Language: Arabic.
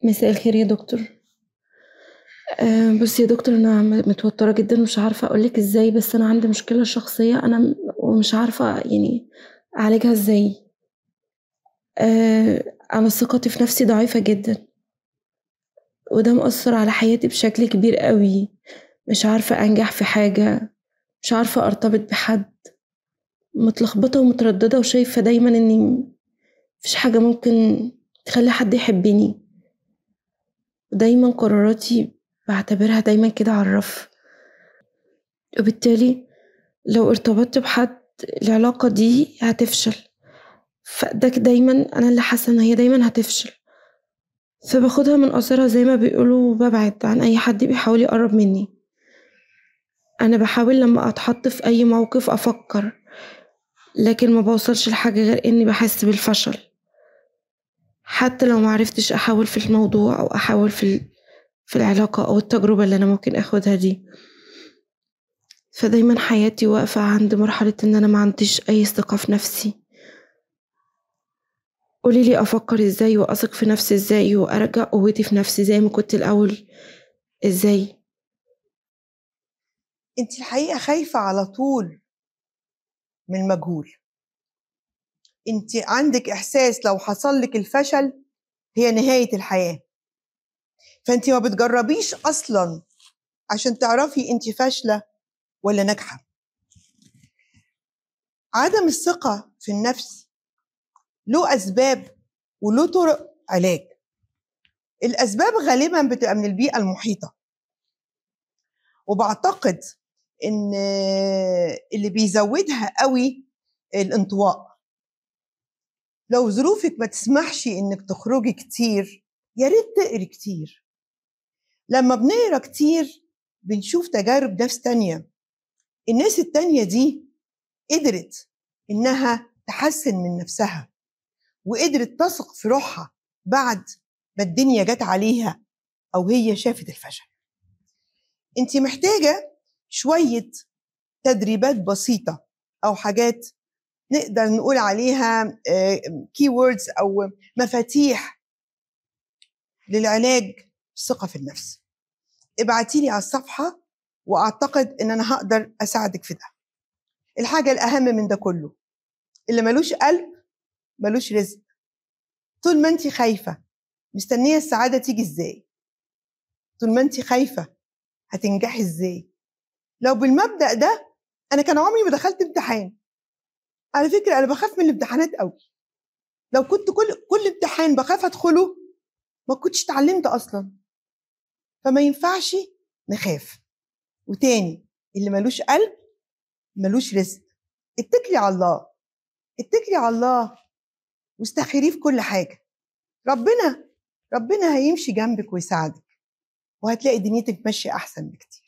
مساء الخير يا دكتور. بُصّي يا دكتور، أنا متوتّرة جدًا ومش عارفة أقول لِك إزاي، بس أنا عندي مشكلة شخصية أنا ومش عارفة يعني أعالجها إزاي. أنا ثقتي في نَفْسي ضعيفة جدًا، وده مأثّر على حياتي بشكل كبير أوي، مش عارفة أنجح في حاجة، مش عارفة أرتبط بحد، متلخبطة ومترددة وشايفة دايمًا إني ما فيش حاجة ممكن تخلّي حد يحبّني، ودايمًا قراراتي باعتبرها دايمًا كده على الرَف، وبالتالي لو ارتبطت بحد العلاقة دي هتفشل، دايمًا أنا اللي حاسة إن هي دايمًا هتفشل، فباخدها من قصيرها زي ما بيقولوا وبابعد عن أي حد بيحاول يقرّب منّي. أنا باحاول لمّا أتحط في أي موقف أفكّر، لكن ما باوصلش لحاجة غير إني باحس بالفشل، حتى لو ما عرفتش أحاول في الموضوع أو أحاول في العلاقة أو التجربة اللي أنا ممكن آخُدها دي. فدايمًا حياتي واقفة عند مرحلة إن أنا ما عنديش أي ثقة في نَفْسي. قولي لي أفكّر إزاي وأثق في نَفْسي إزاي وأرجّع قوتي في نَفْسي زي ما كنت الأول إزاي؟ أنتِ الحقيقة خايفة على طول من المجهول، أنتِ عندِك إحساس لو حصل لِك الفشل هي نهاية الحياة، فأنتِ ما بتجرّبيش أصلًا عشان تعرفي أنتِ فاشلة والّا ناجحة. عدم الثقة في النفس له أسباب وله طُرق علاج، الأسباب غالبًا بتبقى من البيئة المحيطة، وباعتقد إن اللي بيزوّدها أوي الانطواء. لو ظروفِك ما تسمحش إنِّك تخرجي كتير، يا ريت تقري كتير. لمّا بنقرا كتير بنشوف تجارب ناس تانية، الناس التانية دي قدرت إنها تحسّن من نفسها، وقدرت تثق في روحها بعد ما الدنيا جات عليها أو هي شافت الفشل. أنتِ محتاجة شوية تدريبات بسيطة أو حاجات نقدر نقول عليها keywords أو مفاتيح للعلاج الثقة في النفس. ابعتي لي على الصفحة وأعتقد إن أنا هاقدر أساعدِك في ده. الحاجة الأهم من ده كله، اللي مالوش قلب مالوش رزق. طول ما أنتِ خايفة مستنية السعادة تيجي إزاي؟ طول ما أنتِ خايفة هتنجحي إزاي؟ لو بالمبدأ ده أنا كان عمري ما دخلت امتحان. على فكرة أنا باخاف من الامتحانات أوي. لو كنت كل امتحان باخاف أدخله ما كنتش اتعلمت أصلًا. فما ينفعش نخاف. وتاني اللي مالوش قلب مالوش رزق. اتكلي على الله، اتكلي على الله واستخيريه في كل حاجة. ربنا هيمشي جنبِك ويساعدِك، وهتلاقي دنيتِك ماشية أحسن بكتير.